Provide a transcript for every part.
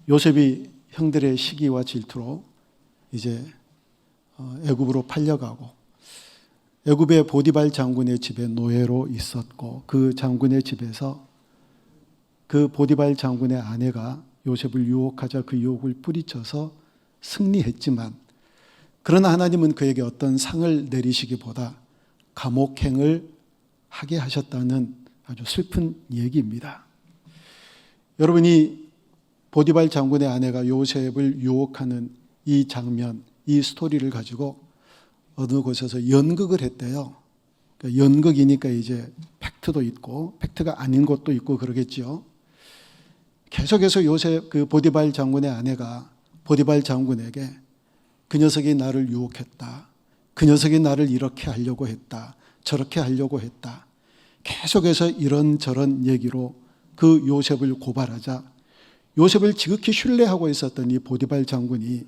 요셉이 형들의 시기와 질투로 이제 애굽으로 팔려가고 애굽의 보디발 장군의 집에 노예로 있었고 그 장군의 집에서 그 보디발 장군의 아내가 요셉을 유혹하자 그 유혹을 뿌리쳐서 승리했지만 그러나 하나님은 그에게 어떤 상을 내리시기보다 감옥행을 하게 하셨다는 아주 슬픈 얘기입니다. 여러분이 보디발 장군의 아내가 요셉을 유혹하는 이 장면, 이 스토리를 가지고 어느 곳에서 연극을 했대요. 그러니까 연극이니까 이제 팩트도 있고 팩트가 아닌 것도 있고 그러겠죠. 계속해서 요셉 그 보디발 장군의 아내가 보디발 장군에게 그 녀석이 나를 유혹했다. 그 녀석이 나를 이렇게 하려고 했다. 저렇게 하려고 했다. 계속해서 이런저런 얘기로 그 요셉을 고발하자 요셉을 지극히 신뢰하고 있었던 이 보디발 장군이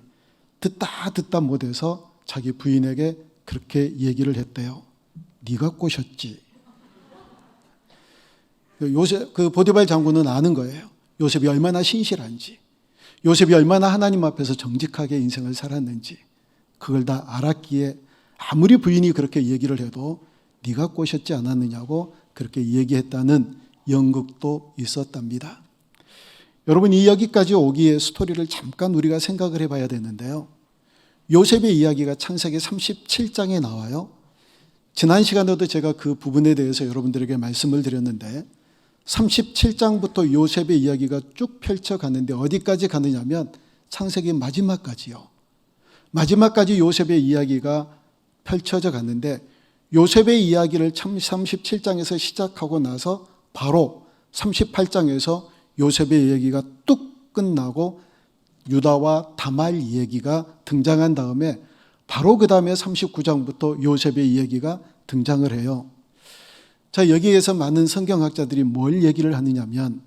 듣다 못해서 자기 부인에게 그렇게 얘기를 했대요. 네가 꼬셨지. 요셉, 그 보디발 장군은 아는 거예요. 요셉이 얼마나 신실한지, 요셉이 얼마나 하나님 앞에서 정직하게 인생을 살았는지 그걸 다 알았기에 아무리 부인이 그렇게 얘기를 해도 네가 꼬셨지 않았느냐고 그렇게 얘기했다는 연극도 있었답니다. 여러분, 이 여기까지 오기에 스토리를 잠깐 우리가 생각을 해봐야 되는데요. 요셉의 이야기가 창세기 37장에 나와요. 지난 시간에도 제가 그 부분에 대해서 여러분들에게 말씀을 드렸는데 37장부터 요셉의 이야기가 쭉 펼쳐가는데 어디까지 가느냐면 창세기 마지막까지요. 마지막까지 요셉의 이야기가 펼쳐져 갔는데 요셉의 이야기를 37장에서 시작하고 나서 바로 38장에서 요셉의 이야기가 뚝 끝나고 유다와 다말 이야기가 등장한 다음에 바로 그 다음에 39장부터 요셉의 이야기가 등장을 해요. 자, 여기에서 많은 성경학자들이 뭘 얘기를 하느냐면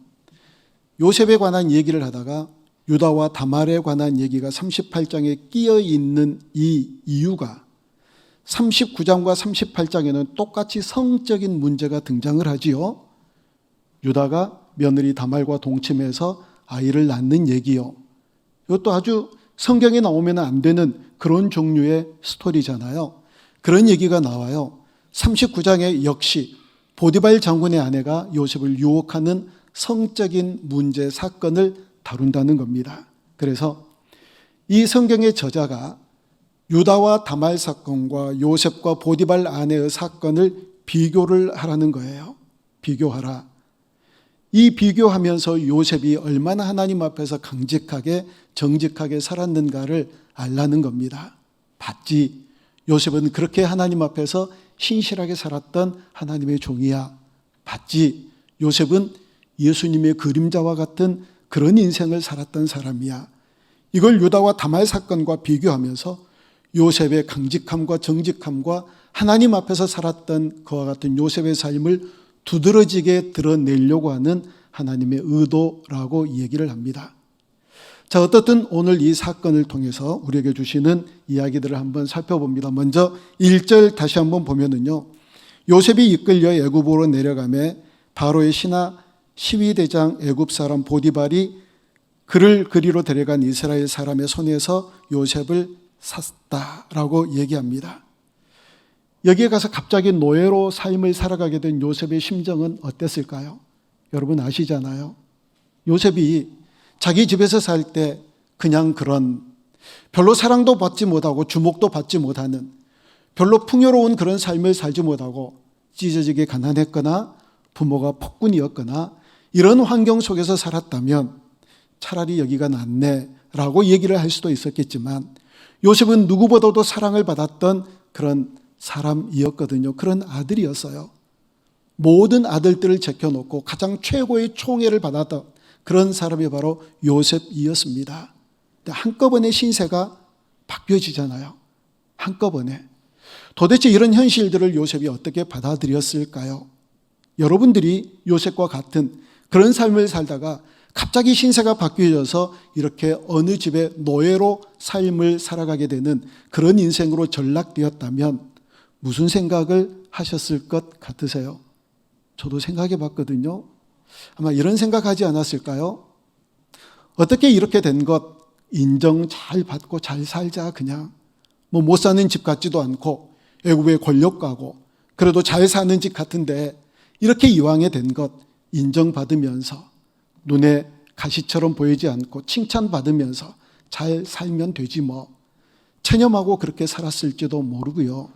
요셉에 관한 얘기를 하다가 유다와 다말에 관한 얘기가 38장에 끼어 있는 이 이유가 39장과 38장에는 똑같이 성적인 문제가 등장을 하지요. 유다가 며느리 다말과 동침해서 아이를 낳는 얘기요. 이것도 아주 성경에 나오면 안 되는 그런 종류의 스토리잖아요. 그런 얘기가 나와요. 39장에 역시 보디발 장군의 아내가 요셉을 유혹하는 성적인 문제 사건을 다룬다는 겁니다. 그래서 이 성경의 저자가 유다와 다말 사건과 요셉과 보디발 아내의 사건을 비교를 하라는 거예요. 비교하라. 이 비교하면서 요셉이 얼마나 하나님 앞에서 강직하게 정직하게 살았는가를 알라는 겁니다. 봤지? 요셉은 그렇게 하나님 앞에서 신실하게 살았던 하나님의 종이야. 봤지? 요셉은 예수님의 그림자와 같은 그런 인생을 살았던 사람이야. 이걸 유다와 다말 사건과 비교하면서 요셉의 강직함과 정직함과 하나님 앞에서 살았던 그와 같은 요셉의 삶을 두드러지게 드러내려고 하는 하나님의 의도라고 얘기를 합니다. 자, 어떻든 오늘 이 사건을 통해서 우리에게 주시는 이야기들을 한번 살펴봅니다. 먼저 1절 다시 한번 보면은요. 요셉이 이끌려 애굽으로 내려가매 바로의 신하 시위대장 애굽 사람 보디발이 그를 그리로 데려간 이스라엘 사람의 손에서 요셉을 샀다라고 얘기합니다. 여기에 가서 갑자기 노예로 삶을 살아가게 된 요셉의 심정은 어땠을까요? 여러분 아시잖아요. 요셉이 자기 집에서 살 때 그냥 그런 별로 사랑도 받지 못하고 주목도 받지 못하는 별로 풍요로운 그런 삶을 살지 못하고 찢어지게 가난했거나 부모가 폭군이었거나 이런 환경 속에서 살았다면 차라리 여기가 낫네라고 얘기를 할 수도 있었겠지만 요셉은 누구보다도 사랑을 받았던 그런 사람이었거든요. 그런 아들이었어요. 모든 아들들을 제껴놓고 가장 최고의 총애를 받았던 그런 사람이 바로 요셉이었습니다. 한꺼번에 신세가 바뀌어지잖아요. 한꺼번에. 도대체 이런 현실들을 요셉이 어떻게 받아들였을까요? 여러분들이 요셉과 같은 그런 삶을 살다가 갑자기 신세가 바뀌어져서 이렇게 어느 집에 노예로 삶을 살아가게 되는 그런 인생으로 전락되었다면 무슨 생각을 하셨을 것 같으세요? 저도 생각해 봤거든요. 아마 이런 생각하지 않았을까요? 어떻게 이렇게 된 것 인정 잘 받고 잘 살자, 그냥 뭐 못 사는 집 같지도 않고 애굽의 권력가고 그래도 잘 사는 집 같은데 이렇게 이왕에 된 것 인정받으면서 눈에 가시처럼 보이지 않고 칭찬받으면서 잘 살면 되지 뭐, 체념하고 그렇게 살았을지도 모르고요.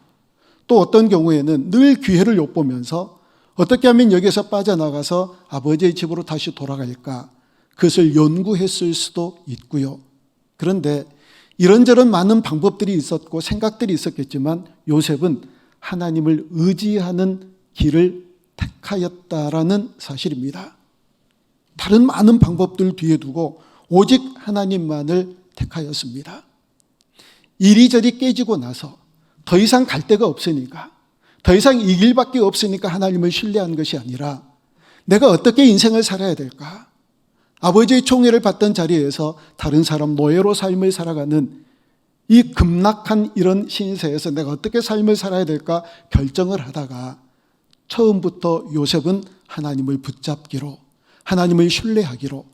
또 어떤 경우에는 늘 기회를 엿보면서 어떻게 하면 여기서 빠져나가서 아버지의 집으로 다시 돌아갈까, 그것을 연구했을 수도 있고요. 그런데 이런저런 많은 방법들이 있었고 생각들이 있었겠지만 요셉은 하나님을 의지하는 길을 택하였다라는 사실입니다. 다른 많은 방법들 뒤에 두고 오직 하나님만을 택하였습니다. 이리저리 깨지고 나서 더 이상 갈 데가 없으니까, 더 이상 이 길밖에 없으니까 하나님을 신뢰한 것이 아니라 내가 어떻게 인생을 살아야 될까? 아버지의 총애를 받던 자리에서 다른 사람 노예로 삶을 살아가는 이 급락한 이런 신세에서 내가 어떻게 삶을 살아야 될까 결정을 하다가 처음부터 요셉은 하나님을 붙잡기로, 하나님을 신뢰하기로,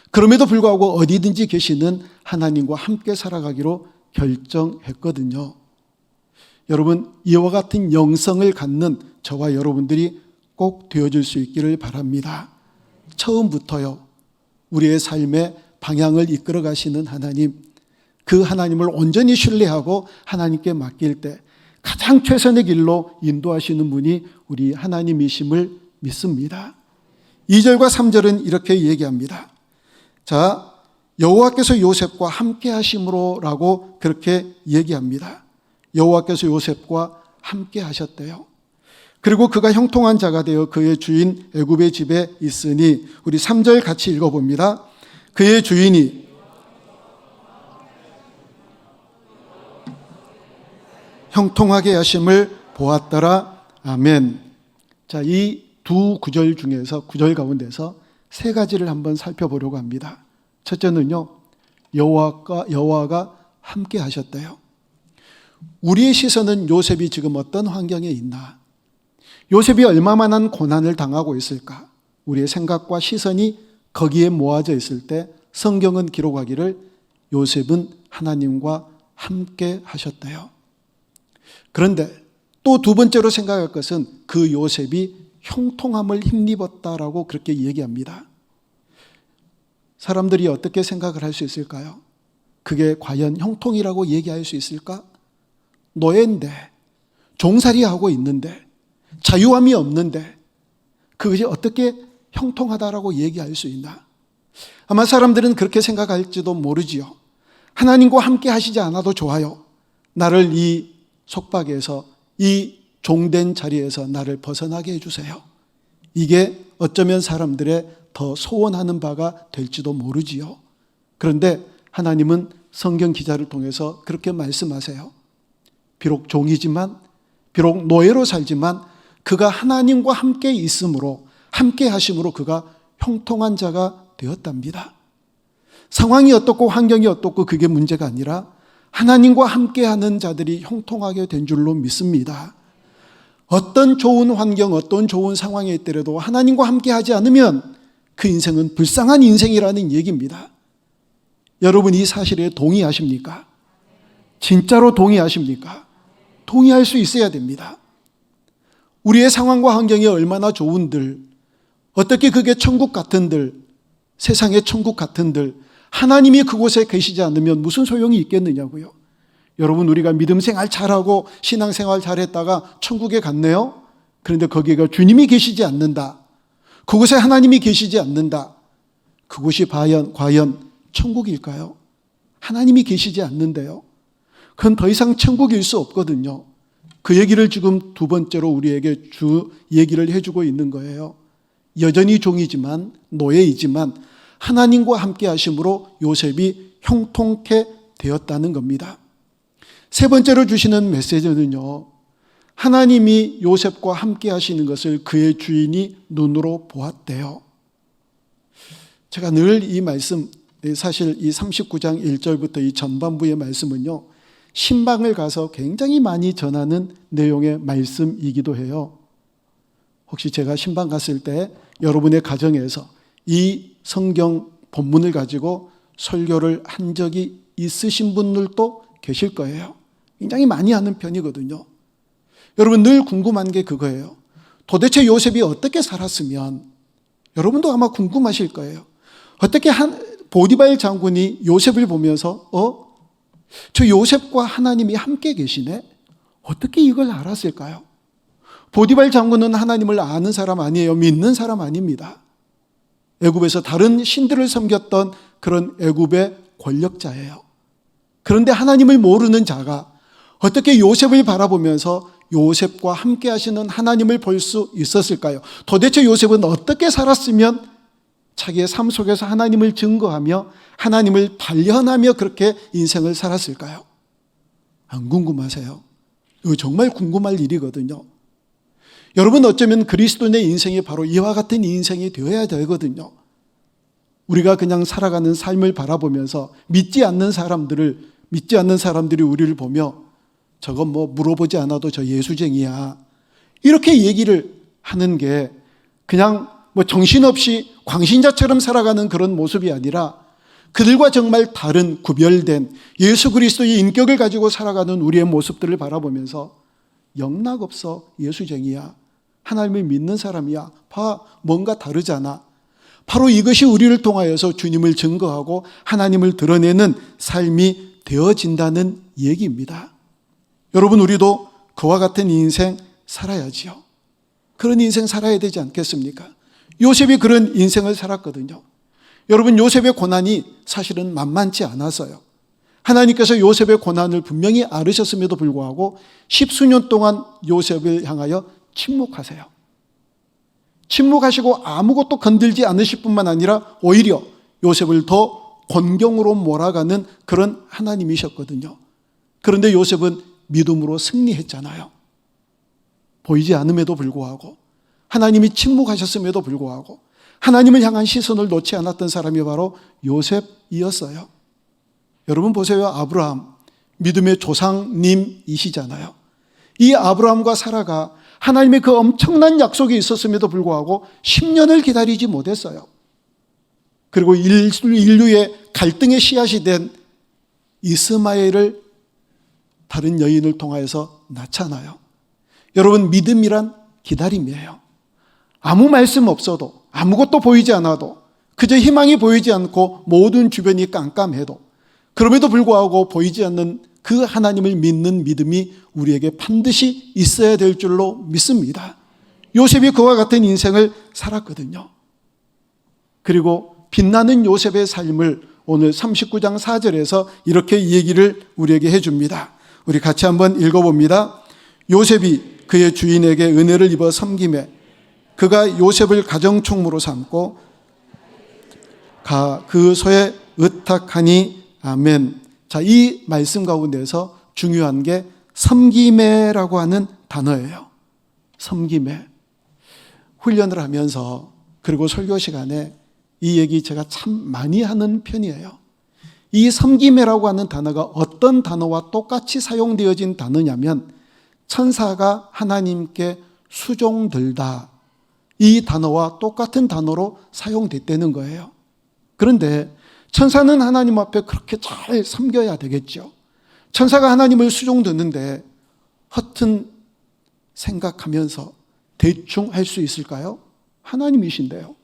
그럼에도 불구하고 어디든지 계시는 하나님과 함께 살아가기로 결정했거든요. 여러분, 이와 같은 영성을 갖는 저와 여러분들이 꼭 되어줄 수 있기를 바랍니다. 처음부터요, 우리의 삶의 방향을 이끌어 가시는 하나님, 그 하나님을 온전히 신뢰하고 하나님께 맡길 때 가장 최선의 길로 인도하시는 분이 우리 하나님이심을 믿습니다. 2절과 3절은 이렇게 얘기합니다. 자, 여호와께서 요셉과 함께 하심으로라고 그렇게 얘기합니다. 여호와께서 요셉과 함께 하셨대요. 그리고 그가 형통한 자가 되어 그의 주인 애굽의 집에 있으니, 우리 3절 같이 읽어봅니다. 그의 주인이 형통하게 하심을 보았더라. 아멘. 자, 이 두 구절 중에서, 구절 가운데서 세 가지를 한번 살펴보려고 합니다. 첫째는요, 여호와가 함께 하셨대요. 우리의 시선은 요셉이 지금 어떤 환경에 있나, 요셉이 얼마만한 고난을 당하고 있을까, 우리의 생각과 시선이 거기에 모아져 있을 때 성경은 기록하기를 요셉은 하나님과 함께 하셨대요. 그런데 또 두 번째로 생각할 것은 그 요셉이 형통함을 힘입었다라고 그렇게 얘기합니다. 사람들이 어떻게 생각을 할 수 있을까요? 그게 과연 형통이라고 얘기할 수 있을까? 노예인데, 종살이하고 있는데, 자유함이 없는데 그것이 어떻게 형통하다라고 얘기할 수 있나? 아마 사람들은 그렇게 생각할지도 모르지요. 하나님과 함께 하시지 않아도 좋아요. 나를 이 속박에서, 이 종된 자리에서 나를 벗어나게 해주세요. 이게 어쩌면 사람들의 더 소원하는 바가 될지도 모르지요. 그런데 하나님은 성경 기자를 통해서 그렇게 말씀하세요. 비록 종이지만, 비록 노예로 살지만 그가 하나님과 함께 있음으로, 함께 하심으로 그가 형통한 자가 되었답니다. 상황이 어떻고 환경이 어떻고 그게 문제가 아니라 하나님과 함께하는 자들이 형통하게 된 줄로 믿습니다. 어떤 좋은 환경, 어떤 좋은 상황에 있더라도 하나님과 함께하지 않으면 그 인생은 불쌍한 인생이라는 얘기입니다. 여러분, 이 사실에 동의하십니까? 진짜로 동의하십니까? 동의할 수 있어야 됩니다. 우리의 상황과 환경이 얼마나 좋은들, 어떻게 그게 천국 같은들, 세상의 천국 같은들, 하나님이 그곳에 계시지 않으면 무슨 소용이 있겠느냐고요. 여러분, 우리가 믿음 생활 잘하고 신앙생활 잘했다가 천국에 갔네요. 그런데 거기가 주님이 계시지 않는다, 그곳에 하나님이 계시지 않는다, 그곳이 과연 천국일까요? 하나님이 계시지 않는데요, 그건 더 이상 천국일 수 없거든요. 그 얘기를 지금 두 번째로 우리에게 얘기를 해주고 있는 거예요. 여전히 종이지만, 노예이지만 하나님과 함께 하심으로 요셉이 형통케 되었다는 겁니다. 세 번째로 주시는 메시지는요, 하나님이 요셉과 함께 하시는 것을 그의 주인이 눈으로 보았대요. 제가 늘 이 말씀, 사실 이 39장 1절부터 이 전반부의 말씀은요, 신방을 가서 굉장히 많이 전하는 내용의 말씀이기도 해요. 혹시 제가 신방 갔을 때 여러분의 가정에서 이 성경 본문을 가지고 설교를 한 적이 있으신 분들도 계실 거예요. 굉장히 많이 하는 편이거든요. 여러분, 늘 궁금한 게 그거예요. 도대체 요셉이 어떻게 살았으면, 여러분도 아마 궁금하실 거예요. 어떻게 보디발 장군이 요셉을 보면서 저 요셉과 하나님이 함께 계시네? 어떻게 이걸 알았을까요? 보디발 장군은 하나님을 아는 사람 아니에요. 믿는 사람 아닙니다. 애굽에서 다른 신들을 섬겼던 그런 애굽의 권력자예요. 그런데 하나님을 모르는 자가 어떻게 요셉을 바라보면서 요셉과 함께 하시는 하나님을 볼 수 있었을까요? 도대체 요셉은 어떻게 살았으면 자기의 삶 속에서 하나님을 증거하며 하나님을 발견하며 그렇게 인생을 살았을까요? 안 궁금하세요? 이거 정말 궁금할 일이거든요. 여러분, 어쩌면 그리스도인의 인생이 바로 이와 같은 인생이 되어야 되거든요. 우리가 그냥 살아가는 삶을 바라보면서 믿지 않는 사람들이 우리를 보며 저건 뭐 물어보지 않아도 저 예수쟁이야, 이렇게 얘기를 하는 게 그냥 뭐 정신없이 광신자처럼 살아가는 그런 모습이 아니라 그들과 정말 다른 구별된 예수 그리스도의 인격을 가지고 살아가는 우리의 모습들을 바라보면서 영락없어 예수쟁이야, 하나님을 믿는 사람이야, 뭔가 다르잖아. 바로 이것이 우리를 통하여서 주님을 증거하고 하나님을 드러내는 삶이 되어진다는 얘기입니다. 여러분, 우리도 그와 같은 인생 살아야지요. 그런 인생 살아야 되지 않겠습니까? 요셉이 그런 인생을 살았거든요. 여러분, 요셉의 고난이 사실은 만만치 않았어요. 하나님께서 요셉의 고난을 분명히 알으셨음에도 불구하고 10수년 동안 요셉을 향하여 침묵하세요. 침묵하시고 아무것도 건들지 않으실 뿐만 아니라 오히려 요셉을 더 곤경으로 몰아가는 그런 하나님이셨거든요. 그런데 요셉은 믿음으로 승리했잖아요. 보이지 않음에도 불구하고, 하나님이 침묵하셨음에도 불구하고 하나님을 향한 시선을 놓지 않았던 사람이 바로 요셉이었어요. 여러분 보세요. 아브라함, 믿음의 조상님이시잖아요. 이 아브라함과 사라가 하나님의 그 엄청난 약속이 있었음에도 불구하고 10년을 기다리지 못했어요. 그리고 인류의 갈등의 씨앗이 된 이스마엘을 다른 여인을 통하여서 낳잖아요. 여러분, 믿음이란 기다림이에요. 아무 말씀 없어도, 아무것도 보이지 않아도, 그저 희망이 보이지 않고 모든 주변이 깜깜해도, 그럼에도 불구하고 보이지 않는 그 하나님을 믿는 믿음이 우리에게 반드시 있어야 될 줄로 믿습니다. 요셉이 그와 같은 인생을 살았거든요. 그리고 빛나는 요셉의 삶을 오늘 39장 4절에서 이렇게 얘기를 우리에게 해줍니다. 우리 같이 한번 읽어봅니다. 요셉이 그의 주인에게 은혜를 입어 섬김에 그가 요셉을 가정총무로 삼고 그 소에 의탁하니. 아멘. 자, 이 말씀 가운데서 중요한 게 섬김에라고 하는 단어예요. 섬김에. 훈련을 하면서 그리고 설교 시간에 이 얘기 제가 참 많이 하는 편이에요. 이 섬김에라고 하는 단어가 어떤 단어와 똑같이 사용되어진 단어냐면 천사가 하나님께 수종들다, 이 단어와 똑같은 단어로 사용됐다는 거예요. 그런데 천사는 하나님 앞에 그렇게 잘 섬겨야 되겠죠. 천사가 하나님을 수종드는데 허튼 생각하면서 대충 할 수 있을까요? 하나님이신데요.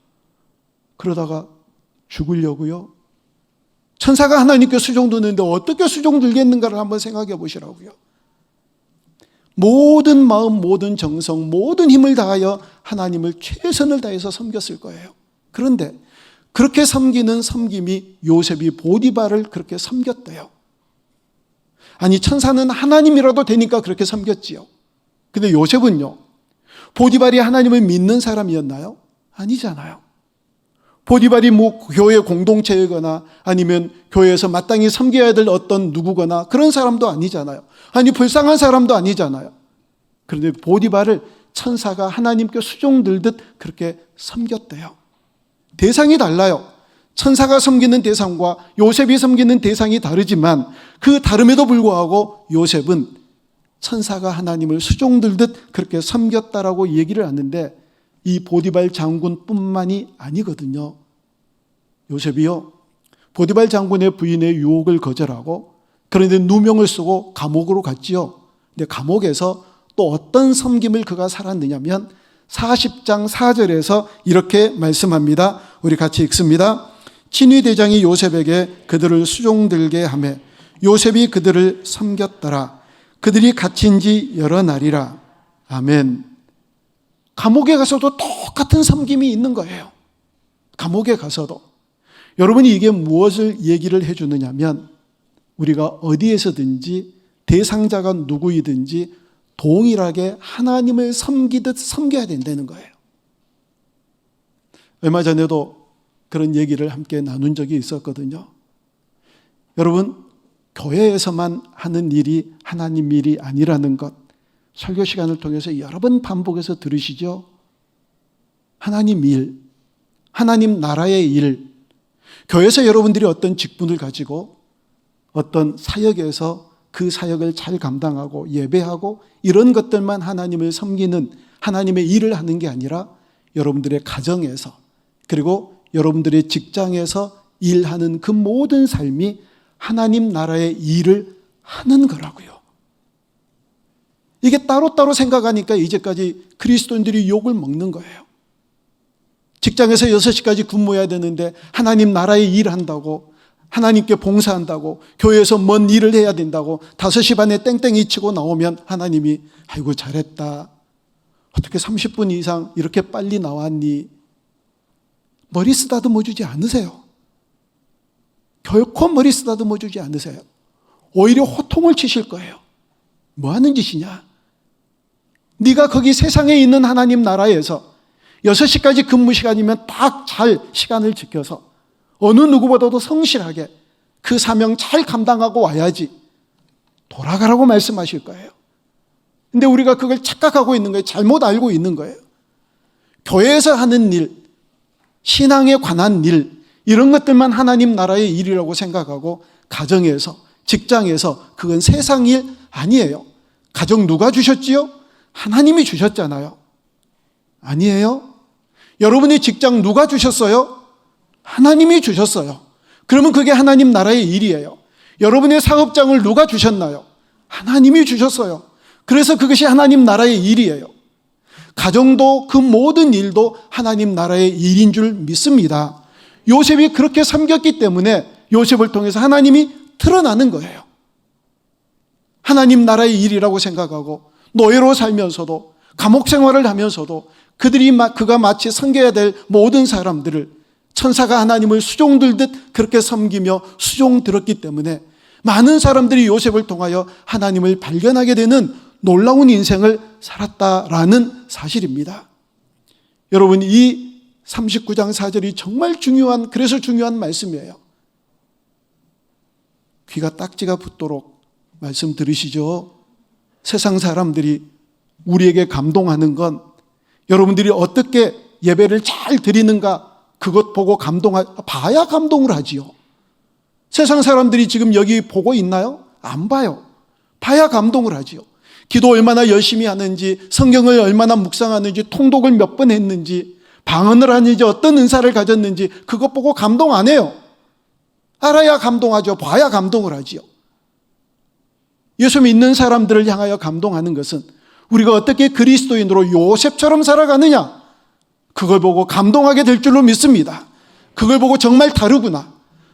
그러다가 죽으려고요? 천사가 하나님께 수종드는데 어떻게 수종들겠는가를 한번 생각해 보시라고요. 모든 마음, 모든 정성, 모든 힘을 다하여 하나님을 최선을 다해서 섬겼을 거예요. 그런데 그렇게 섬기는 섬김이 요셉이 보디발을 그렇게 섬겼대요. 아니, 천사는 하나님이라도 되니까 그렇게 섬겼지요. 근데 요셉은요, 보디발이 하나님을 믿는 사람이었나요? 아니잖아요. 보디발이 뭐 교회 공동체이거나 아니면 교회에서 마땅히 섬겨야 될 어떤 누구거나 그런 사람도 아니잖아요. 아니, 불쌍한 사람도 아니잖아요. 그런데 보디발을 천사가 하나님께 수종들듯 그렇게 섬겼대요. 대상이 달라요. 천사가 섬기는 대상과 요셉이 섬기는 대상이 다르지만 그 다름에도 불구하고 요셉은 천사가 하나님을 수종들듯 그렇게 섬겼다라고 얘기를 하는데 이 보디발 장군뿐만이 아니거든요. 요셉이요, 보디발 장군의 부인의 유혹을 거절하고 그런데 누명을 쓰고 감옥으로 갔지요. 근데 감옥에서 또 어떤 섬김을 그가 살았느냐면 40장 4절에서 이렇게 말씀합니다. 우리 같이 읽습니다. 친위 대장이 요셉에게 그들을 수종들게 하며 요셉이 그들을 섬겼더라. 그들이 갇힌 지 여러 날이라. 아멘. 감옥에 가서도 똑같은 섬김이 있는 거예요. 감옥에 가서도. 여러분이 이게 무엇을 얘기를 해주느냐면 우리가 어디에서든지 대상자가 누구이든지 동일하게 하나님을 섬기듯 섬겨야 된다는 거예요. 얼마 전에도 그런 얘기를 함께 나눈 적이 있었거든요. 여러분, 교회에서만 하는 일이 하나님 일이 아니라는 것, 설교 시간을 통해서 여러 번 반복해서 들으시죠? 하나님 일, 하나님 나라의 일, 교회에서 여러분들이 어떤 직분을 가지고 어떤 사역에서 그 사역을 잘 감당하고 예배하고 이런 것들만 하나님을 섬기는 하나님의 일을 하는 게 아니라 여러분들의 가정에서 그리고 여러분들의 직장에서 일하는 그 모든 삶이 하나님 나라의 일을 하는 거라고요. 이게 따로따로 생각하니까 이제까지 그리스도인들이 욕을 먹는 거예요. 직장에서 6시까지 근무해야 되는데 하나님 나라의 일 한다고, 하나님께 봉사한다고, 교회에서 뭔 일을 해야 된다고 5시 반에 땡땡이 치고 나오면 하나님이 아이고 잘했다. 어떻게 30분 이상 이렇게 빨리 나왔니? 머리 쓰다듬어 주지 않으세요. 결코 머리 쓰다듬어 주지 않으세요. 오히려 호통을 치실 거예요. 뭐 하는 짓이냐? 네가 거기 세상에 있는 하나님 나라에서 6시까지 근무 시간이면 딱 잘 시간을 지켜서 어느 누구보다도 성실하게 그 사명 잘 감당하고 와야지. 돌아가라고 말씀하실 거예요. 근데 우리가 그걸 착각하고 있는 거예요. 잘못 알고 있는 거예요. 교회에서 하는 일, 신앙에 관한 일, 이런 것들만 하나님 나라의 일이라고 생각하고 가정에서, 직장에서 그건 세상 일 아니에요. 가정 누가 주셨지요? 하나님이 주셨잖아요. 아니에요? 여러분의 직장 누가 주셨어요? 하나님이 주셨어요. 그러면 그게 하나님 나라의 일이에요. 여러분의 사업장을 누가 주셨나요? 하나님이 주셨어요. 그래서 그것이 하나님 나라의 일이에요. 가정도 그 모든 일도 하나님 나라의 일인 줄 믿습니다. 요셉이 그렇게 섬겼기 때문에 요셉을 통해서 하나님이 드러나는 거예요. 하나님 나라의 일이라고 생각하고 노예로 살면서도 감옥 생활을 하면서도 그가 마치 섬겨야 될 모든 사람들을 천사가 하나님을 수종들듯 그렇게 섬기며 수종들었기 때문에 많은 사람들이 요셉을 통하여 하나님을 발견하게 되는 놀라운 인생을 살았다라는 사실입니다. 여러분, 이 39장 4절이 정말 그래서 중요한 말씀이에요. 귀가 딱지가 붙도록 말씀 들으시죠? 세상 사람들이 우리에게 감동하는 건 여러분들이 어떻게 예배를 잘 드리는가 그것 보고 봐야 감동을 하지요. 세상 사람들이 지금 여기 보고 있나요? 안 봐요. 봐야 감동을 하지요. 기도 얼마나 열심히 하는지, 성경을 얼마나 묵상하는지, 통독을 몇 번 했는지, 방언을 하는지, 어떤 은사를 가졌는지 그것 보고 감동 안 해요. 알아야 감동하죠. 봐야 감동을 하지요. 예수 믿는 사람들을 향하여 감동하는 것은 우리가 어떻게 그리스도인으로 요셉처럼 살아가느냐, 그걸 보고 감동하게 될 줄로 믿습니다. 그걸 보고 정말 다르구나,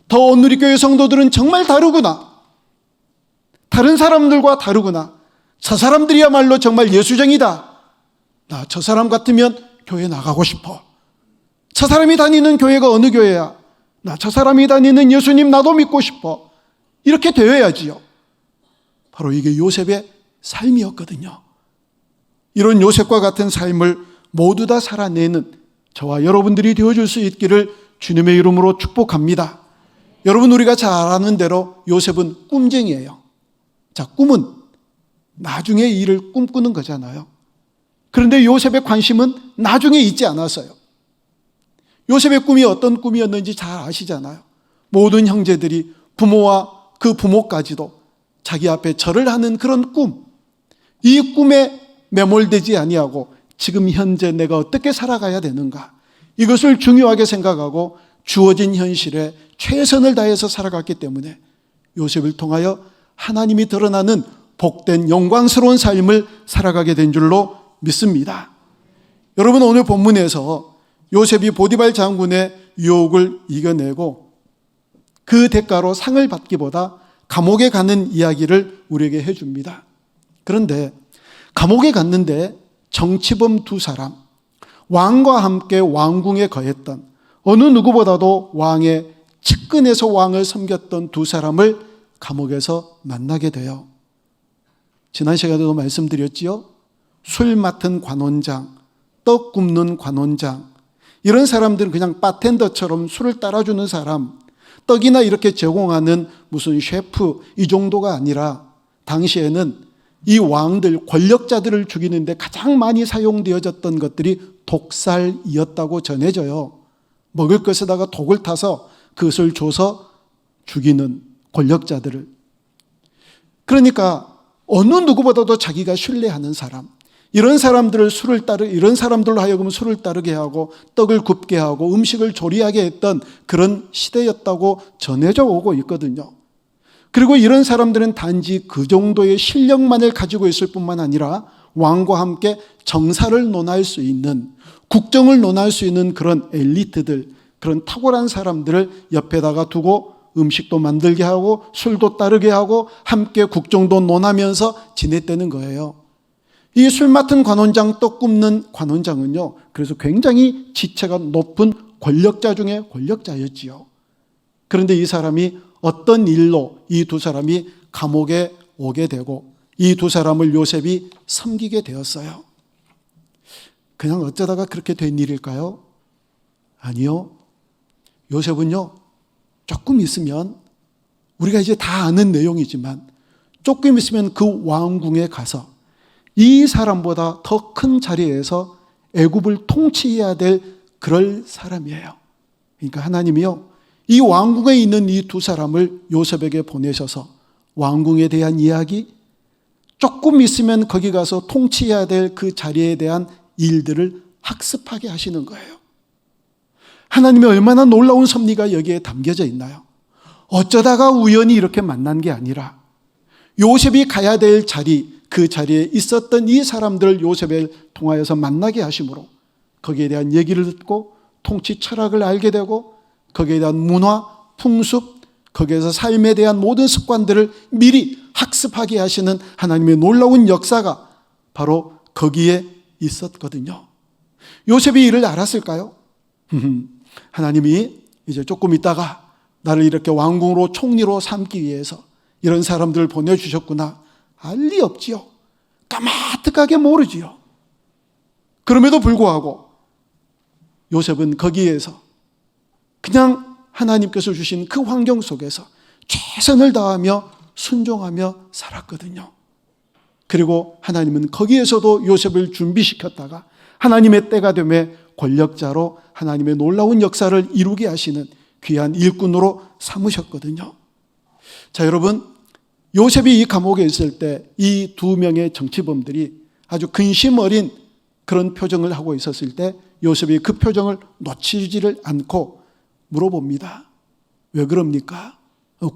더 온누리교회 성도들은 정말 다르구나, 다른 사람들과 다르구나, 저 사람들이야말로 정말 예수쟁이다, 나 저 사람 같으면 교회 나가고 싶어, 저 사람이 다니는 교회가 어느 교회야, 나 저 사람이 다니는 예수님 나도 믿고 싶어, 이렇게 되어야지요. 바로 이게 요셉의 삶이었거든요. 이런 요셉과 같은 삶을 모두 다 살아내는 저와 여러분들이 되어줄 수 있기를 주님의 이름으로 축복합니다. 여러분, 우리가 잘 아는 대로 요셉은 꿈쟁이에요. 자, 꿈은 나중에 일을 꿈꾸는 거잖아요. 그런데 요셉의 관심은 나중에 있지 않았어요. 요셉의 꿈이 어떤 꿈이었는지 잘 아시잖아요. 모든 형제들이 부모와 그 부모까지도 자기 앞에 절을 하는 그런 꿈, 이 꿈에 매몰되지 아니하고 지금 현재 내가 어떻게 살아가야 되는가, 이것을 중요하게 생각하고 주어진 현실에 최선을 다해서 살아갔기 때문에 요셉을 통하여 하나님이 드러나는 복된 영광스러운 삶을 살아가게 된 줄로 믿습니다. 여러분, 오늘 본문에서 요셉이 보디발 장군의 유혹을 이겨내고 그 대가로 상을 받기보다 감옥에 가는 이야기를 우리에게 해줍니다. 그런데 감옥에 갔는데 정치범 두 사람, 왕과 함께 왕궁에 거했던 어느 누구보다도 왕의 측근에서 왕을 섬겼던 두 사람을 감옥에서 만나게 돼요. 지난 시간에도 말씀드렸지요. 술 맡은 관원장, 떡 굽는 관원장, 이런 사람들은 그냥 바텐더처럼 술을 따라주는 사람, 떡이나 이렇게 제공하는 무슨 셰프 이 정도가 아니라 당시에는 이 왕들, 권력자들을 죽이는데 가장 많이 사용되어졌던 것들이 독살이었다고 전해져요. 먹을 것에다가 독을 타서 그것을 줘서 죽이는 권력자들을. 그러니까 어느 누구보다도 자기가 신뢰하는 사람, 이런 사람들로 하여금 술을 따르게 하고 떡을 굽게 하고 음식을 조리하게 했던 그런 시대였다고 전해져 오고 있거든요. 그리고 이런 사람들은 단지 그 정도의 실력만을 가지고 있을 뿐만 아니라 왕과 함께 정사를 논할 수 있는, 국정을 논할 수 있는 그런 엘리트들, 그런 탁월한 사람들을 옆에다가 두고 음식도 만들게 하고 술도 따르게 하고 함께 국정도 논하면서 지냈다는 거예요. 이 술 맡은 관원장, 떡 굽는 관원장은요, 그래서 굉장히 지체가 높은 권력자 중에 권력자였지요. 그런데 이 사람이 어떤 일로 이 두 사람이 감옥에 오게 되고 이 두 사람을 요셉이 섬기게 되었어요. 그냥 어쩌다가 그렇게 된 일일까요? 아니요. 요셉은요, 조금 있으면, 우리가 이제 다 아는 내용이지만 조금 있으면 그 왕궁에 가서 이 사람보다 더 큰 자리에서 애굽을 통치해야 될 그럴 사람이에요. 그러니까 하나님이요, 이 왕궁에 있는 이 두 사람을 요셉에게 보내셔서 왕궁에 대한 이야기, 조금 있으면 거기 가서 통치해야 될 그 자리에 대한 일들을 학습하게 하시는 거예요. 하나님의 얼마나 놀라운 섭리가 여기에 담겨져 있나요? 어쩌다가 우연히 이렇게 만난 게 아니라 요셉이 가야 될 자리, 그 자리에 있었던 이 사람들을 요셉을 통하여서 만나게 하심으로 거기에 대한 얘기를 듣고 통치 철학을 알게 되고 거기에 대한 문화, 풍습, 거기에서 삶에 대한 모든 습관들을 미리 학습하게 하시는 하나님의 놀라운 역사가 바로 거기에 있었거든요. 요셉이 이를 알았을까요? 하나님이 이제 조금 있다가 나를 이렇게 왕궁으로 총리로 삼기 위해서 이런 사람들을 보내주셨구나. 알 리 없지요. 까마득하게 모르지요. 그럼에도 불구하고 요셉은 거기에서 그냥 하나님께서 주신 그 환경 속에서 최선을 다하며 순종하며 살았거든요. 그리고 하나님은 거기에서도 요셉을 준비시켰다가 하나님의 때가 되매 권력자로 하나님의 놀라운 역사를 이루게 하시는 귀한 일꾼으로 삼으셨거든요. 자, 여러분, 요셉이 이 감옥에 있을 때 이 두 명의 정치범들이 아주 근심 어린 그런 표정을 하고 있었을 때 요셉이 그 표정을 놓치지를 않고 물어봅니다. 왜 그럽니까?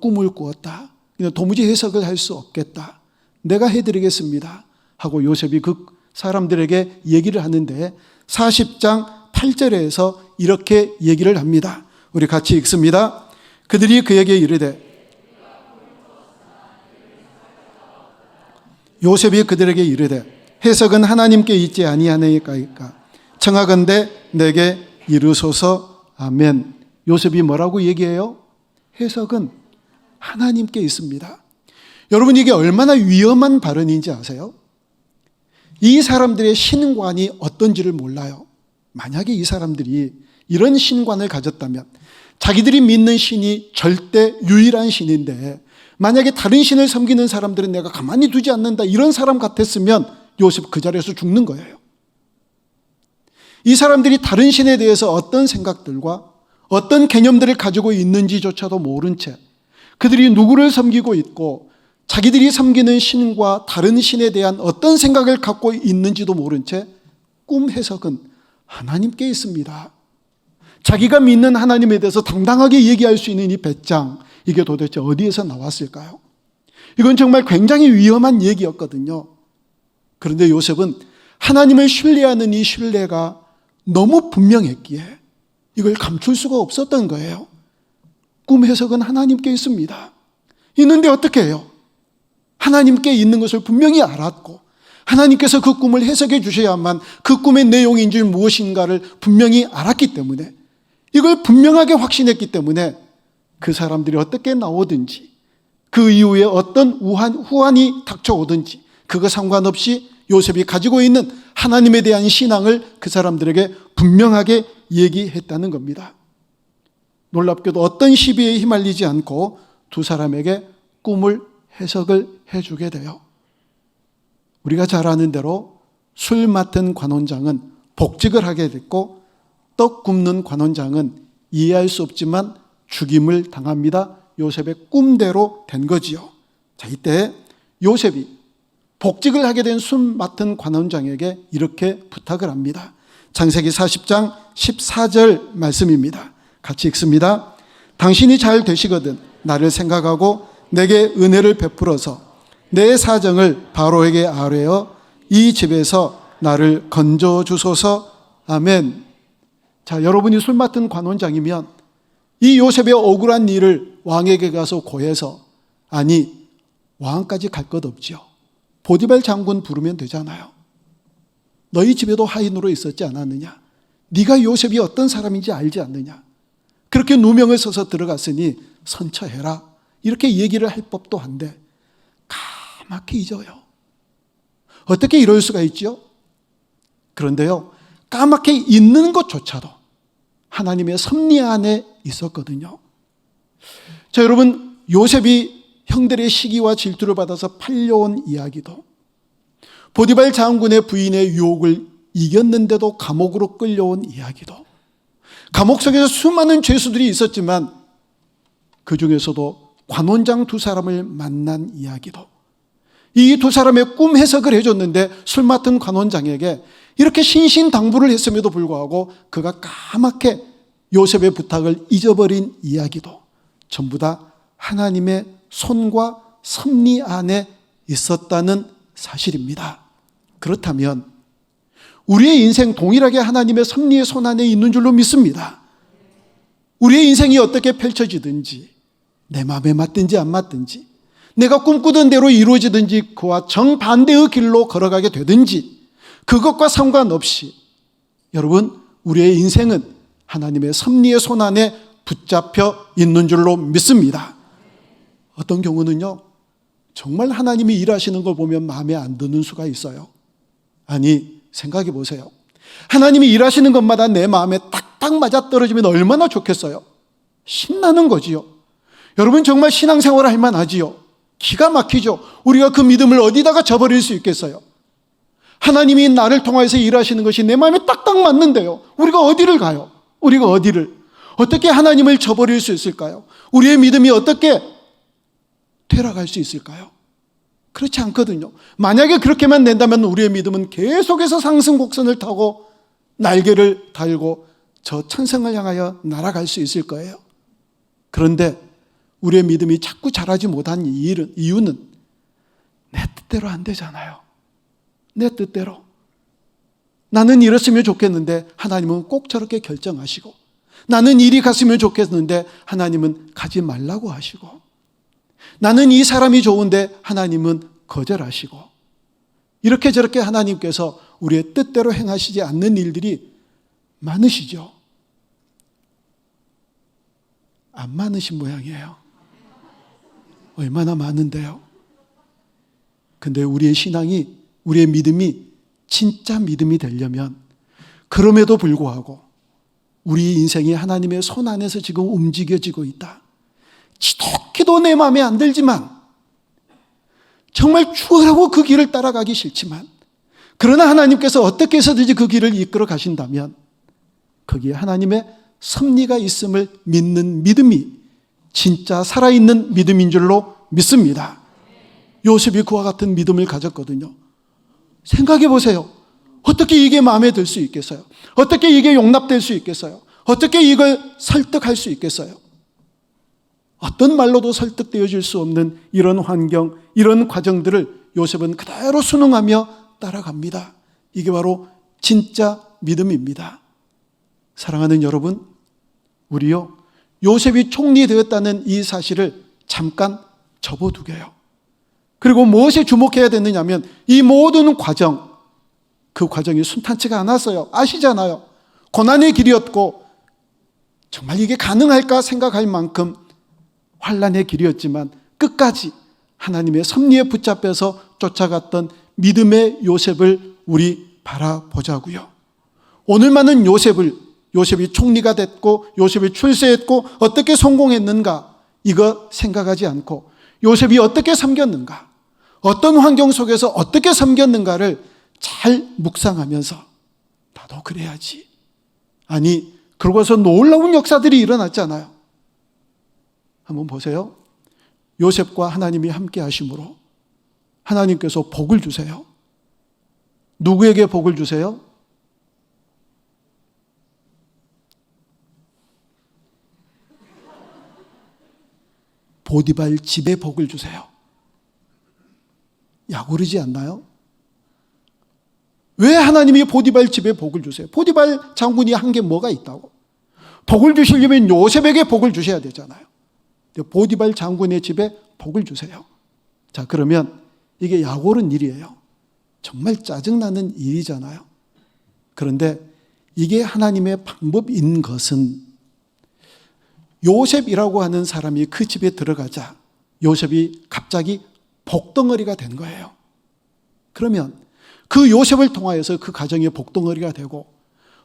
꿈을 꾸었다. 도무지 해석을 할 수 없겠다. 내가 해드리겠습니다. 하고 요셉이 그 사람들에게 얘기를 하는데 40장 8절에서 이렇게 얘기를 합니다. 우리 같이 읽습니다. 그들이 그에게 이르되, 요셉이 그들에게 이르되 해석은 하나님께 있지 아니하나이까? 청하건대 내게 이르소서. 아멘. 요셉이 뭐라고 얘기해요? 해석은 하나님께 있습니다. 여러분, 이게 얼마나 위험한 발언인지 아세요? 이 사람들의 신관이 어떤지를 몰라요. 만약에 이 사람들이 이런 신관을 가졌다면 자기들이 믿는 신이 절대 유일한 신인데 만약에 다른 신을 섬기는 사람들은 내가 가만히 두지 않는다, 이런 사람 같았으면 요셉 그 자리에서 죽는 거예요. 이 사람들이 다른 신에 대해서 어떤 생각들과 어떤 개념들을 가지고 있는지조차도 모른 채 그들이 누구를 섬기고 있고 자기들이 섬기는 신과 다른 신에 대한 어떤 생각을 갖고 있는지도 모른 채 꿈 해석은 하나님께 있습니다. 자기가 믿는 하나님에 대해서 당당하게 얘기할 수 있는 이 배짱, 이게 도대체 어디에서 나왔을까요? 이건 정말 굉장히 위험한 얘기였거든요. 그런데 요셉은 하나님을 신뢰하는 이 신뢰가 너무 분명했기에 이걸 감출 수가 없었던 거예요. 꿈 해석은 하나님께 있습니다. 있는데 어떻게 해요? 하나님께 있는 것을 분명히 알았고 하나님께서 그 꿈을 해석해 주셔야만 그 꿈의 내용인지 무엇인가를 분명히 알았기 때문에, 이걸 분명하게 확신했기 때문에 그 사람들이 어떻게 나오든지 그 이후에 어떤 후환이 닥쳐오든지 그거 상관없이 요셉이 가지고 있는 하나님에 대한 신앙을 그 사람들에게 분명하게 얘기했다는 겁니다. 놀랍게도 어떤 시비에 휘말리지 않고 두 사람에게 꿈을 해석을 해주게 돼요. 우리가 잘 아는 대로 술 맡은 관원장은 복직을 하게 됐고 떡 굽는 관원장은 이해할 수 없지만 죽임을 당합니다. 요셉의 꿈대로 된 거지요. 자, 이때 요셉이 복직을 하게 된 술 맡은 관원장에게 이렇게 부탁을 합니다. 창세기 40장 14절 말씀입니다. 같이 읽습니다. 당신이 잘 되시거든 나를 생각하고 내게 은혜를 베풀어서 내 사정을 바로에게 아뢰어 이 집에서 나를 건져 주소서. 아멘. 자, 여러분이 술 맡은 관원장이면 이 요셉의 억울한 일을 왕에게 가서 고해서, 아니 왕까지 갈 것 없죠. 보디발 장군 부르면 되잖아요. 너희 집에도 하인으로 있었지 않았느냐? 네가 요셉이 어떤 사람인지 알지 않느냐? 그렇게 누명을 써서 들어갔으니 선처해라. 이렇게 얘기를 할 법도 한데 까맣게 잊어요. 어떻게 이럴 수가 있죠? 그런데요, 까맣게 잊는 것조차도 하나님의 섭리 안에 있었거든요. 자, 여러분, 요셉이 형들의 시기와 질투를 받아서 팔려온 이야기도, 보디발 장군의 부인의 유혹을 이겼는데도 감옥으로 끌려온 이야기도, 감옥 속에서 수많은 죄수들이 있었지만 그 중에서도 관원장 두 사람을 만난 이야기도, 이 두 사람의 꿈 해석을 해줬는데 술 맡은 관원장에게 이렇게 신신당부를 했음에도 불구하고 그가 까맣게 요셉의 부탁을 잊어버린 이야기도 전부 다 하나님의 손과 섭리 안에 있었다는 사실입니다. 그렇다면 우리의 인생 동일하게 하나님의 섭리의 손 안에 있는 줄로 믿습니다. 우리의 인생이 어떻게 펼쳐지든지, 내 마음에 맞든지 안 맞든지, 내가 꿈꾸던 대로 이루어지든지 그와 정반대의 길로 걸어가게 되든지, 그것과 상관없이 여러분, 우리의 인생은 하나님의 섭리의 손 안에 붙잡혀 있는 줄로 믿습니다. 어떤 경우는요, 정말 하나님이 일하시는 걸 보면 마음에 안 드는 수가 있어요. 아니, 생각해 보세요. 하나님이 일하시는 것마다 내 마음에 딱딱 맞아 떨어지면 얼마나 좋겠어요. 신나는 거지요. 여러분, 정말 신앙생활 할 만하지요. 기가 막히죠. 우리가 그 믿음을 어디다가 저버릴 수 있겠어요. 하나님이 나를 통해서 일하시는 것이 내 마음에 딱딱 맞는데요, 우리가 어디를 가요? 우리가 어떻게 하나님을 저버릴 수 있을까요? 우리의 믿음이 어떻게 되라갈 수 있을까요? 그렇지 않거든요. 만약에 그렇게만 된다면 우리의 믿음은 계속해서 상승 곡선을 타고 날개를 달고 저 천성을 향하여 날아갈 수 있을 거예요. 그런데 우리의 믿음이 자꾸 자라지 못한 이유는 내 뜻대로 안 되잖아요. 내 뜻대로. 나는 이랬으면 좋겠는데 하나님은 꼭 저렇게 결정하시고, 나는 이리 갔으면 좋겠는데 하나님은 가지 말라고 하시고, 나는 이 사람이 좋은데 하나님은 거절하시고, 이렇게 저렇게 하나님께서 우리의 뜻대로 행하시지 않는 일들이 많으시죠. 안 많으신 모양이에요. 얼마나 많은데요. 근데 우리의 신앙이, 우리의 믿음이 진짜 믿음이 되려면, 그럼에도 불구하고 우리 인생이 하나님의 손 안에서 지금 움직여지고 있다. 지독히도 내 마음에 안 들지만, 정말 죽으라고 그 길을 따라가기 싫지만, 그러나 하나님께서 어떻게 해서든지 그 길을 이끌어 가신다면 거기에 하나님의 섭리가 있음을 믿는 믿음이 진짜 살아있는 믿음인 줄로 믿습니다. 요셉이 그와 같은 믿음을 가졌거든요. 생각해 보세요. 어떻게 이게 마음에 들 수 있겠어요? 어떻게 이게 용납될 수 있겠어요? 어떻게 이걸 설득할 수 있겠어요? 어떤 말로도 설득되어질 수 없는 이런 환경, 이런 과정들을 요셉은 그대로 순응하며 따라갑니다. 이게 바로 진짜 믿음입니다. 사랑하는 여러분, 우리요, 요셉이 총리 되었다는 이 사실을 잠깐 접어두게요. 그리고 무엇에 주목해야 되느냐면 이 모든 과정, 그 과정이 순탄치가 않았어요. 아시잖아요. 고난의 길이었고 정말 이게 가능할까 생각할 만큼 환난의 길이었지만 끝까지 하나님의 섭리에 붙잡혀서 쫓아갔던 믿음의 요셉을 우리 바라보자고요. 오늘만은 요셉이 총리가 됐고 요셉이 출세했고 어떻게 성공했는가 이거 생각하지 않고 요셉이 어떻게 섬겼는가, 어떤 환경 속에서 어떻게 섬겼는가를 잘 묵상하면서 나도 그래야지. 아니, 그러고서 놀라운 역사들이 일어났잖아요. 한번 보세요. 요셉과 하나님이 함께 하심으로 하나님께서 복을 주세요. 누구에게 복을 주세요? 보디발 집에 복을 주세요. 약오르지 않나요? 왜 하나님이 보디발 집에 복을 주세요? 보디발 장군이 한 게 뭐가 있다고? 복을 주시려면 요셉에게 복을 주셔야 되잖아요. 보디발 장군의 집에 복을 주세요. 자, 그러면 이게 약오른 일이에요. 정말 짜증나는 일이잖아요. 그런데 이게 하나님의 방법인 것은 요셉이라고 하는 사람이 그 집에 들어가자 요셉이 갑자기 복덩어리가 된 거예요. 그러면 그 요셉을 통하여서 그 가정이 복덩어리가 되고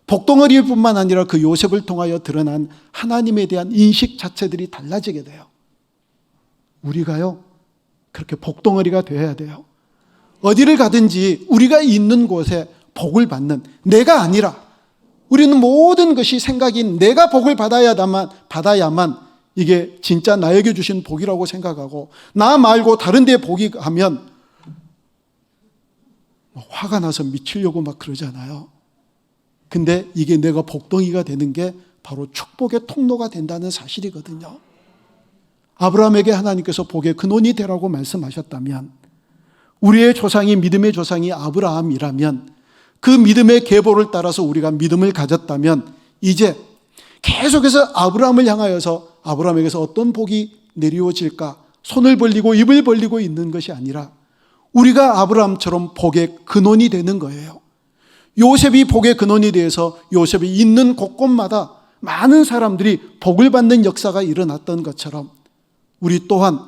복덩어리뿐만 아니라 그 요셉을 통하여 드러난 하나님에 대한 인식 자체들이 달라지게 돼요. 우리가요, 그렇게 복덩어리가 되어야 돼요. 어디를 가든지 우리가 있는 곳에 복을 받는, 내가 아니라 우리는 모든 것이 생각인 내가 복을 받아야만 이게 진짜 나에게 주신 복이라고 생각하고 나 말고 다른 데 복이 가면 화가 나서 미치려고 막 그러잖아요. 근데 이게 내가 복덩이가 되는 게 바로 축복의 통로가 된다는 사실이거든요. 아브라함에게 하나님께서 복의 근원이 되라고 말씀하셨다면 우리의 조상이 믿음의 조상이 아브라함이라면 그 믿음의 계보를 따라서 우리가 믿음을 가졌다면 이제 계속해서 아브라함을 향하여서 아브라함에게서 어떤 복이 내려오질까 손을 벌리고 입을 벌리고 있는 것이 아니라 우리가 아브라함처럼 복의 근원이 되는 거예요. 요셉이 복의 근원이 되어서 요셉이 있는 곳곳마다 많은 사람들이 복을 받는 역사가 일어났던 것처럼 우리 또한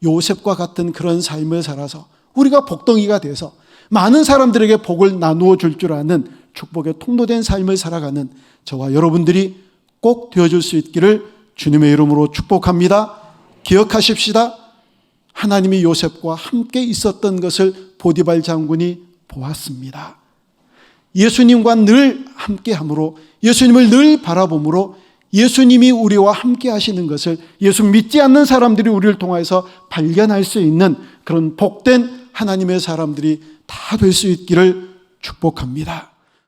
요셉과 같은 그런 삶을 살아서 우리가 복덩이가 돼서 많은 사람들에게 복을 나누어 줄 줄 아는 축복의 통로된 삶을 살아가는 저와 여러분들이 꼭 되어줄 수 있기를 주님의 이름으로 축복합니다. 기억하십시다. 하나님이 요셉과 함께 있었던 것을 보디발 장군이 보았습니다. 예수님과 늘 함께함으로 예수님을 늘 바라봄으로 예수님이 우리와 함께 하시는 것을 예수 믿지 않는 사람들이 우리를 통해서 발견할 수 있는 그런 복된 하나님의 사람들이 다 될 수 있기를 축복합니다.